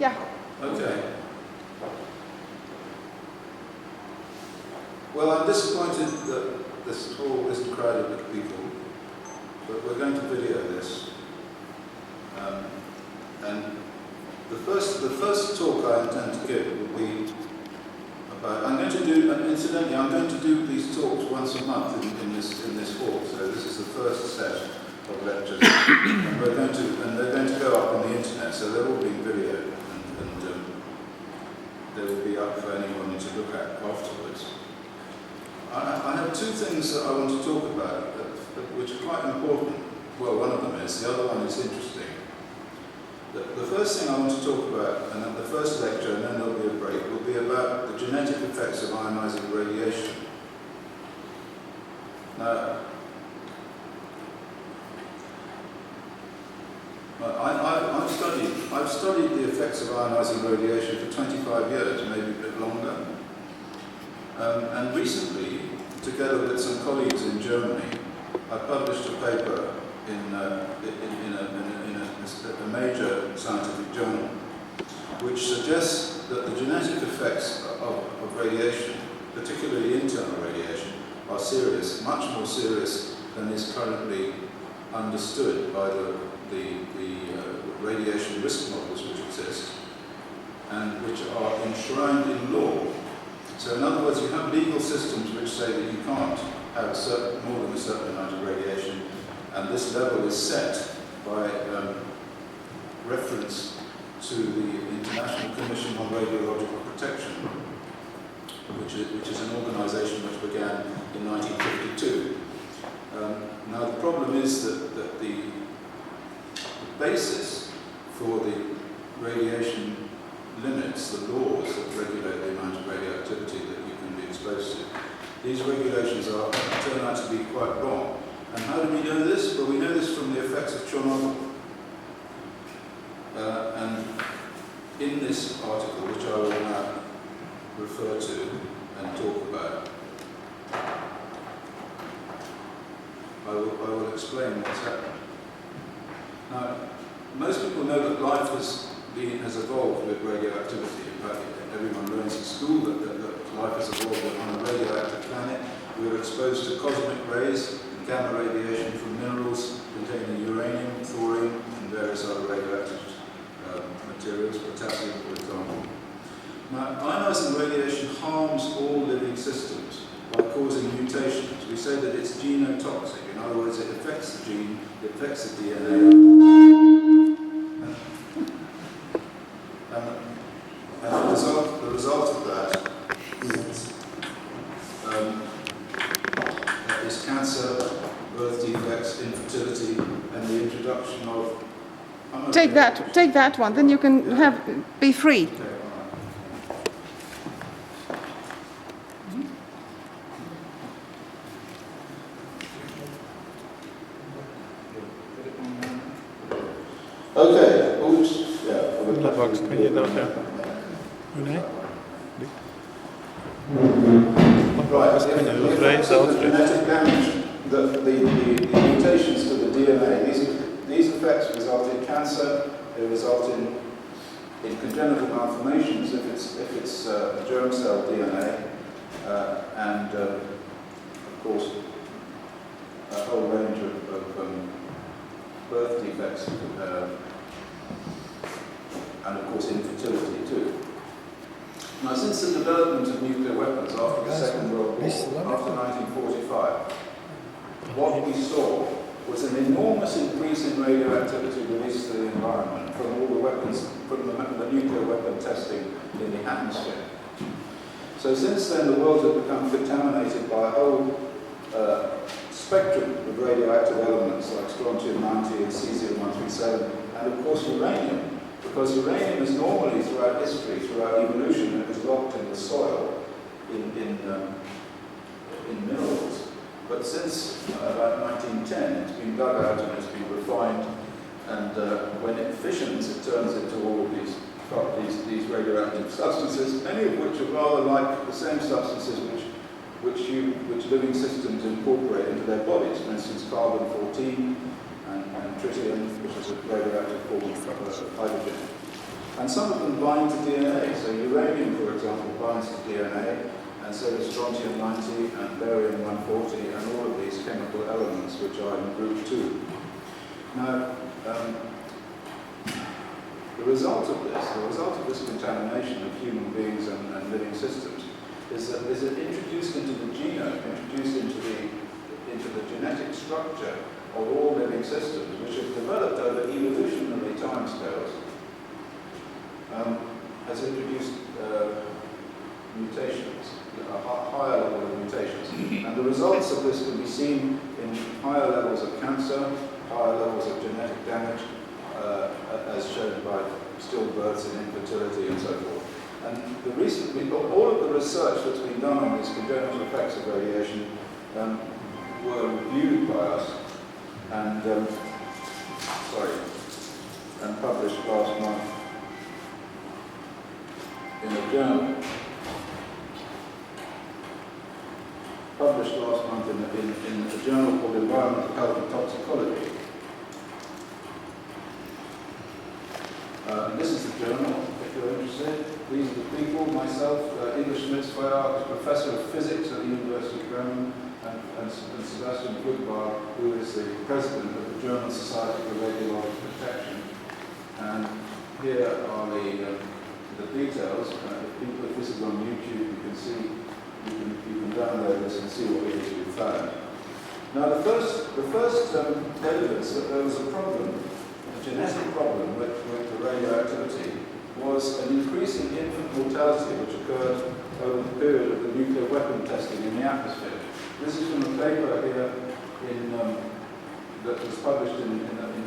Yeah. Okay. Well, I'm disappointed that this hall isn't crowded with people, but we're going to video this. And the first talk I intend to give will be about. I'm going to do, and incidentally, I'm going to do these talks once a month in this hall. So this is the first set of lectures, and they're going to go up on the internet. So they're all being videoed, and they will be up for anyone to look at afterwards. I have two things that I want to talk about, which are quite important. Well, one of them is, the other one is interesting. The first thing I want to talk about, and the first lecture, and then there'll be a break, will be about the genetic effects of ionizing radiation. Now, I've studied the effects of ionizing radiation for 25 years, maybe a bit longer. And recently, together with some colleagues in Germany, I published a paper in a major scientific journal, which suggests that the genetic effects of radiation, particularly internal radiation, are serious, much more serious than is currently understood by the radiation risk models which exist and which are enshrined in law. So in other words, you have legal systems which say that you can't have more than a certain amount of radiation, and this level is set by reference to the International Commission on Radiological Protection, which is an organisation which began in 1952. Now the problem is that the basis for the radiation limits, the laws that regulate the amount of radioactivity that you can be exposed to, these regulations turn out to be quite wrong. And how do we know this? Well, we know this from the effects of Chernobyl. And in this article, which I will now refer to and talk about, I will explain what's happened. Now, most people know that life has evolved with radioactivity. In fact, everyone learns in school that life has evolved on a radioactive planet. We are exposed to cosmic rays and gamma radiation from minerals containing uranium, thorium, and various other radioactive materials, potassium, for example. Now, ionizing radiation harms all living systems by causing mutations. We say that it's genotoxic. In other words, it affects the gene, it affects the DNA. And the result of that is cancer, birth defects, infertility, and the introduction of... Take that one, then you can be free. Okay, all right. Okay, oops, yeah. Box, kan je dat Nee? Right, the genetic damage, the mutations to the DNA, these effects result in cancer, they result in congenital malformations if it's germ cell DNA, and of course a whole range of birth defects, and of course infertility too. Now, since the development of nuclear weapons after the Second World War, after 1945, what we saw was an enormous increase in radioactivity released to the environment from all the weapons, from the nuclear weapon testing in the atmosphere. So since then, the world has become contaminated by a whole spectrum of radioactive elements like strontium-90 and cesium-137, and of course uranium. Because uranium is normally, throughout history, throughout evolution, it was locked in the soil, in minerals. But since about 1910, it's been dug out and it's been refined, and when it fissions, it turns into all of these radioactive substances, many of which are rather like the same substances which living systems incorporate into their bodies. For instance, carbon-14 and tritium, which is a radioactive form of hydrogen. And some of them bind to DNA. So uranium, for example, binds to DNA, and so does strontium-90 and barium-140 and all of these chemical elements which are in group 2. Now, the result of this contamination of human beings and living systems is that introduced into the genome, introduced into the genetic structure of all living systems, which have developed over evolutionary timescales, has introduced mutations, a higher level of mutations. And the results of this can be seen in higher levels of cancer, higher levels of genetic damage, as shown by stillbirths and infertility and so forth. And all of the research that's been done on these congenital effects of radiation were reviewed by us and published last month in a journal. Published last month in a journal called Environmental Health and Toxicology. And this is the journal, if you're interested. These are the people, myself, Inga Schmitz-Feuer, professor of physics at the University of Bremen, and Sebastian Flugbar, who is the president of the German Society for Radiological Protection. And here are the details. If this is on YouTube, you can see, you can download this and see what it is we found. Now, the first evidence that there was a problem, a genetic problem with the radioactivity, was an increase in infant mortality which occurred over the period of the nuclear weapon testing in the atmosphere. This is from a paper here that was published in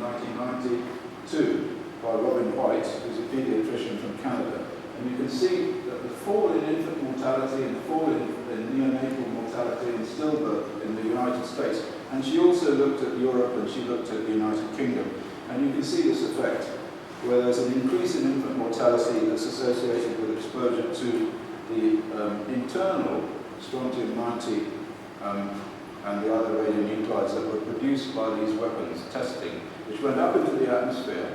1992 by Robin White, who's a paediatrician from Canada. And you can see that the fall in infant mortality and the fall in neonatal mortality and stillbirth in the United States. And she also looked at Europe and she looked at the United Kingdom. And you can see this effect, where there's an increase in infant mortality that's associated with exposure to the internal strontium-90 and the other radionuclides that were produced by these weapons testing, which went up into the atmosphere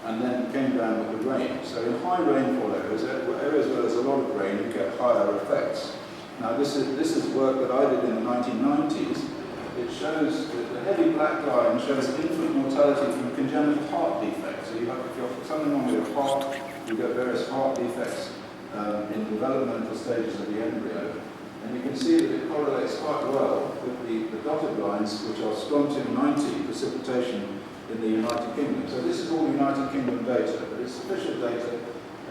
and then came down with the rain. So in high rainfall areas where there's a lot of rain, you get higher effects. Now this is work that I did in the 1990s. It shows that the heavy black line shows infant mortality from congenital heart defects. So if you're something wrong with your heart, you get various heart defects in developmental stages of the embryo. And you can see that it correlates quite well with the dotted lines, which are strontium-90 precipitation in the United Kingdom. So this is all United Kingdom data, but it's official data,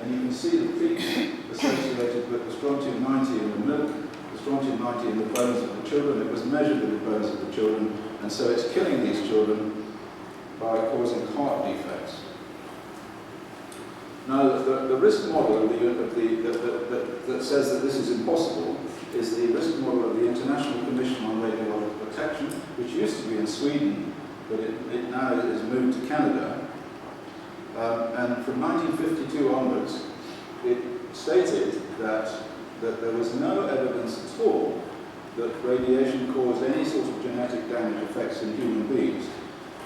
and you can see the peaks associated with the strontium-90 in the milk, the strontium-90 in the bones of the children. It was measured in the bones of the children, and so it's killing these children by causing heart defects. Now, the risk model that says that this is impossible is the risk model of the International Commission on Radiological Protection, which used to be in Sweden, but it now is moved to Canada. And from 1952 onwards, it stated that there was no evidence at all that radiation caused any sort of genetic damage effects in human beings.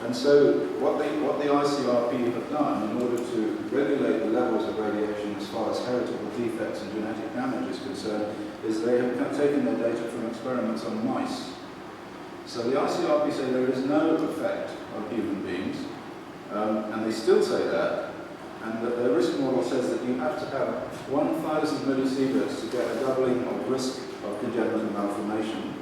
And so what the ICRP have done in order to regulate the levels of radiation as far as heritable defects and genetic damage is concerned is they have taken their data from experiments on mice. So the ICRP say there is no effect on human beings, and they still say that, and that their risk model says that you have to have 1,000 millisieverts to get a doubling of risk of congenital malformation.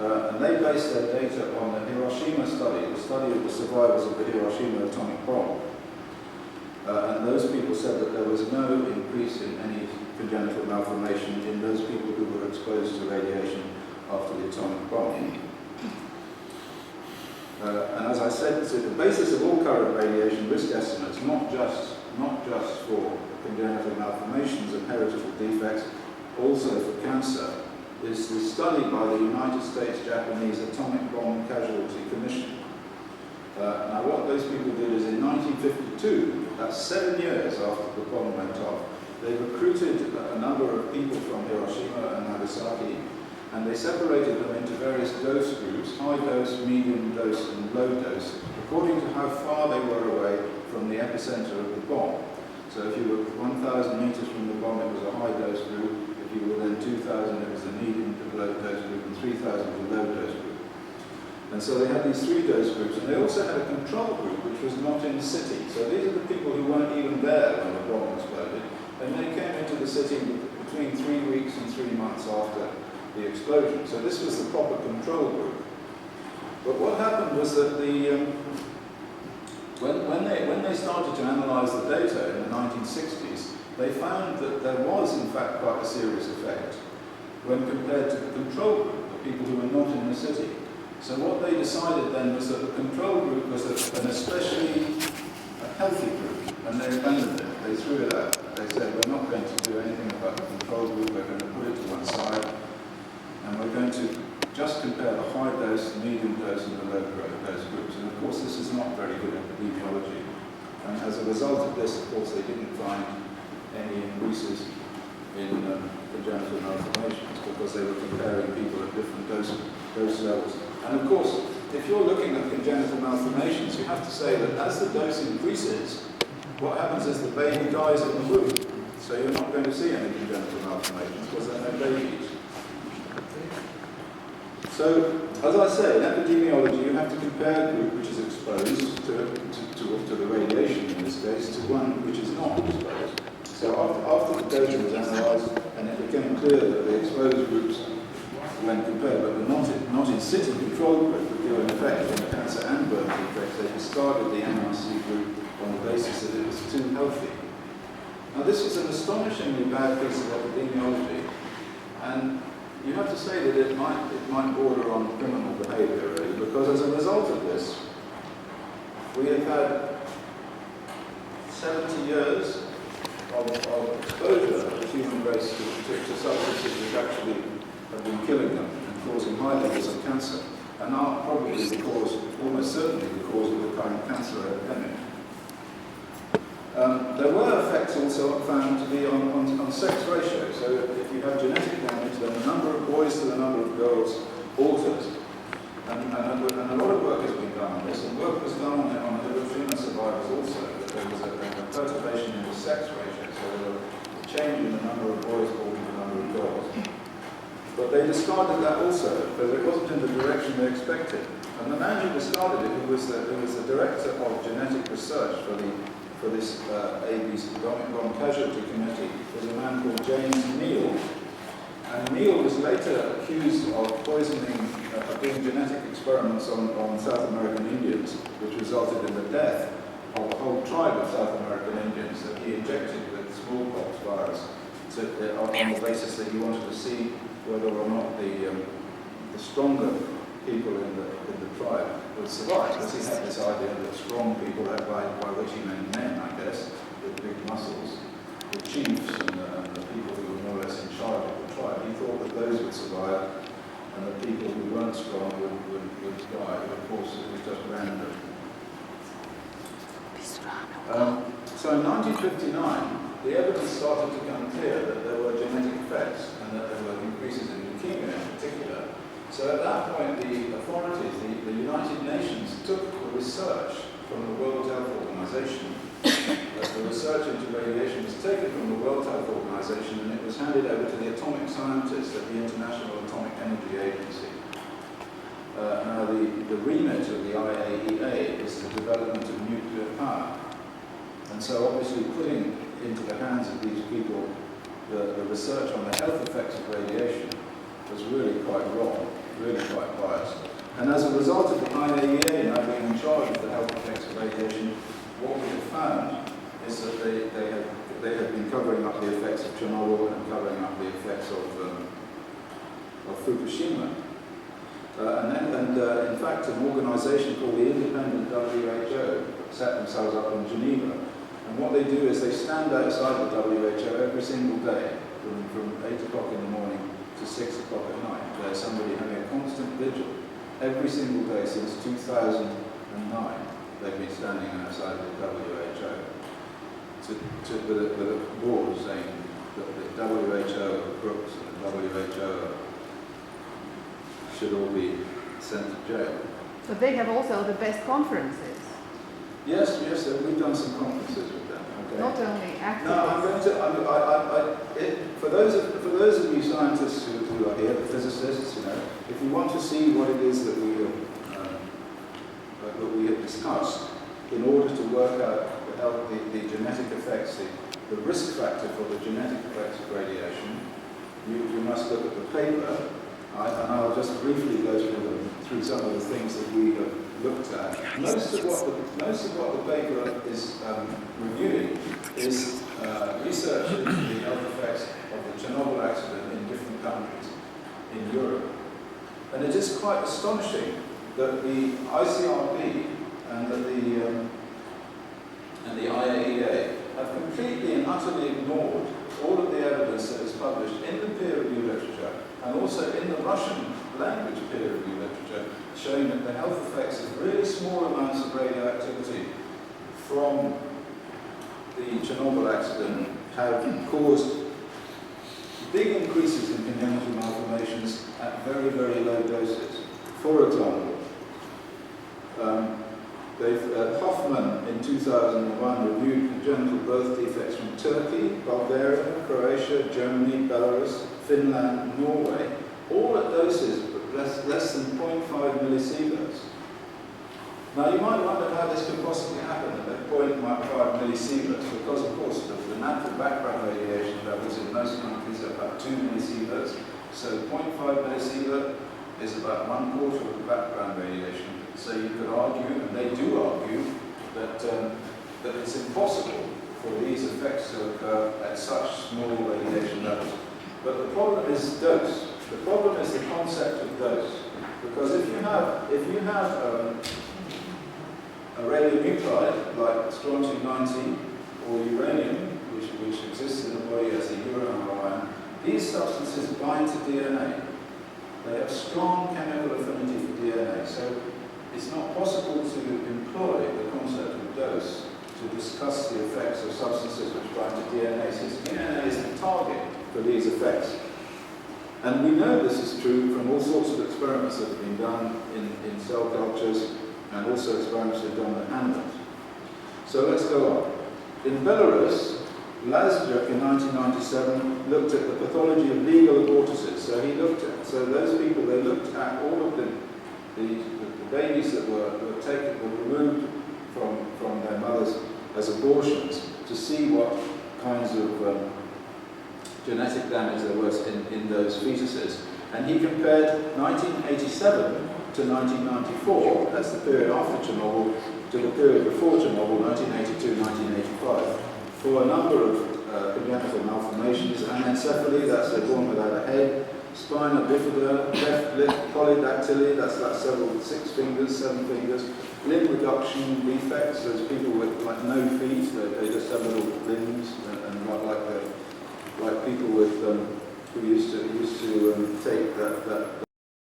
And they based their data on the Hiroshima study, the study of the survivors of the Hiroshima atomic bomb. And those people said that there was no increase in any congenital malformation in those people who were exposed to radiation after the atomic bomb. And as I said, it's the basis of all current radiation risk estimates, not just for congenital malformations and heritable defects, also for cancer, is the study by the United States-Japanese Atomic Bomb Casualty Commission. Now what those people did is in 1952, that's 7 years after the bomb went off, they recruited a number of people from Hiroshima and Nagasaki, and they separated them into various dose groups, high dose, medium dose, and low dose, according to how far they were away from the epicenter of the bomb. So if you were 1,000 meters from the bomb, it was a high dose group. If you were then 2,000, it was a medium to low dose group, and 3,000 was a low dose group. And so they had these 3 dose groups, and they also had a control group which was not in the city. So these are the people who weren't even there when the bomb exploded, and they came into the city between 3 weeks and 3 months after the explosion. So this was the proper control group. But what happened was that when they started to analyse the data in the 1960s, they found that there was in fact quite a serious effect when compared to the control group, the people who were not in the city. So what they decided then was that the control group was an especially healthy group, and they abandoned it. They threw it out. They said, we're not going to do anything about the control group, we're going to put it to one side, and we're going to just compare the high dose, the medium dose, and the low dose groups. And of course, this is not very good epidemiology. And as a result of this, of course, they didn't find any increases in congenital malformations because they were comparing people at different dose levels. And of course, if you're looking at congenital malformations, you have to say that as the dose increases, what happens is the baby dies in the womb. So you're not going to see any congenital malformations because there are no babies. So, as I say, in epidemiology, you have to compare a group which is exposed to the radiation, in this case, to one which is not exposed. So after the data was analysed, and it became clear that the exposed groups, when compared, but the not in situ control group, would give an effect on cancer and birth defects, they discarded the MRC group on the basis that it was too healthy. Now, this was an astonishingly bad piece of epidemiology, and you have to say that it might border on criminal behaviour, really, because as a result of this, we have had 70 years of exposure of the human race to substances which actually have been killing them and causing high levels of cancer, and are probably the cause, almost certainly the cause of the current cancer epidemic. There were effects also found to be on sex ratio. So if you have genetic damage, then the number of boys to the number of girls alters. And a lot of work has been done on this, and work was done on Hiroshima survivors also, that there was a perturbation in the sex ratio, so there was a change in the number of boys born to the number of girls. But they discarded that also, because it wasn't in the direction they expected. And the man who discarded it, who was the director of genetic research for this AB's Atomic Bomb Casualty Committee, was a man called James Neal. And Neal was later accused of doing genetic experiments on South American Indians, which resulted in the death of a whole tribe of South American Indians that he injected with smallpox virus, on the basis that he wanted to see whether or not the stronger people in the tribe would survive, because he had this idea that strong people, by which he meant men, I guess, with big muscles, the chiefs and the people who were more or less in charge of the tribe. He thought that those would survive, and the people who weren't strong would die. But of course, it was just random. So in 1959, the evidence started to become clear that there were genetic effects and that there were increases in leukemia in particular. So at that point, the authorities, the United Nations, took the research from the World Health Organization. The research into radiation was taken from the World Health Organization, and it was handed over to the atomic scientists at the International Atomic Energy Agency. Now, the remit of the IAEA is the development of nuclear power. And so obviously putting into the hands of these people the research on the health effects of radiation was really quite wrong, really quite biased. And as a result of the IAEA now being in charge of the health effects of radiation, what we have found is that they have been covering up the effects of Chernobyl and covering up the effects of Fukushima. In fact, an organization called the Independent WHO set themselves up in Geneva. And what they do is they stand outside the WHO every single day, from 8 o'clock in the morning to 6 o'clock at night. There's somebody having a constant vigil every single day since 2009. They've been standing outside the WHO with a board saying that the WHO are crooks and the WHO should all be sent to jail. But they have also the best conferences. Yes, we've done some conferences with them. Okay. Not only activists. No, I'm going to. For those of you scientists who are here, the physicists, if you want to see what it is that we have discussed, in order to work out the genetic effects, the risk factor for the genetic effects of radiation, you must look at the paper, and I'll just briefly go through some of the things that we have looked at. Most of what the paper is reviewing is research into the health effects of the Chernobyl accident in different countries in Europe. And it is quite astonishing that the ICRP and the IAEA have completely and utterly ignored all of the evidence that is published in the peer-reviewed literature and also in the Russian language peer-reviewed literature, showing that the health effects of really small amounts of radioactivity from the Chernobyl accident have caused big increases in congenital malformations at very, very low doses. For example, Hoffman in 2001 reviewed congenital birth defects from Turkey, Bulgaria, Croatia, Germany, Belarus, Finland, Norway, all at doses less than 0.5 millisieverts. Now you might wonder how this could possibly happen at 0.5 millisieverts, because of course the natural background radiation levels in most countries are about 2 millisieverts, so 0.5 millisievert is about 1/4 of the background radiation. So you could argue, and they do argue, that it's impossible for these effects to occur at such small radiation levels. But the problem is dose. The problem is the concept of dose. Because if you have a radionuclide like strontium-90 or uranium, which exists in the body as a uranyl ion, these substances bind to DNA. They have strong chemical affinity for DNA. So it's not possible to employ the concept of dose to discuss the effects of substances which bind to DNA, since DNA is the target for these effects. And we know this is true from all sorts of experiments that have been done in cell cultures, and also experiments that are done with animals. So let's go on. In Belarus, Lazaruk in 1997 looked at the pathology of legal abortuses. So those people, they looked at all of the babies that were removed from their mothers as abortions to see what kinds of genetic damage there was in those fetuses. And he compared 1987 to 1994, that's the period after Chernobyl, to the period before Chernobyl, 1982-1985, for a number of congenital malformations: anencephaly, that's they're born without a head; spina bifida, left lip polydactyly, that's like 6 fingers, 7 fingers; limb reduction defects, those people with like no feet, they just have little limbs, and like people with who used to take that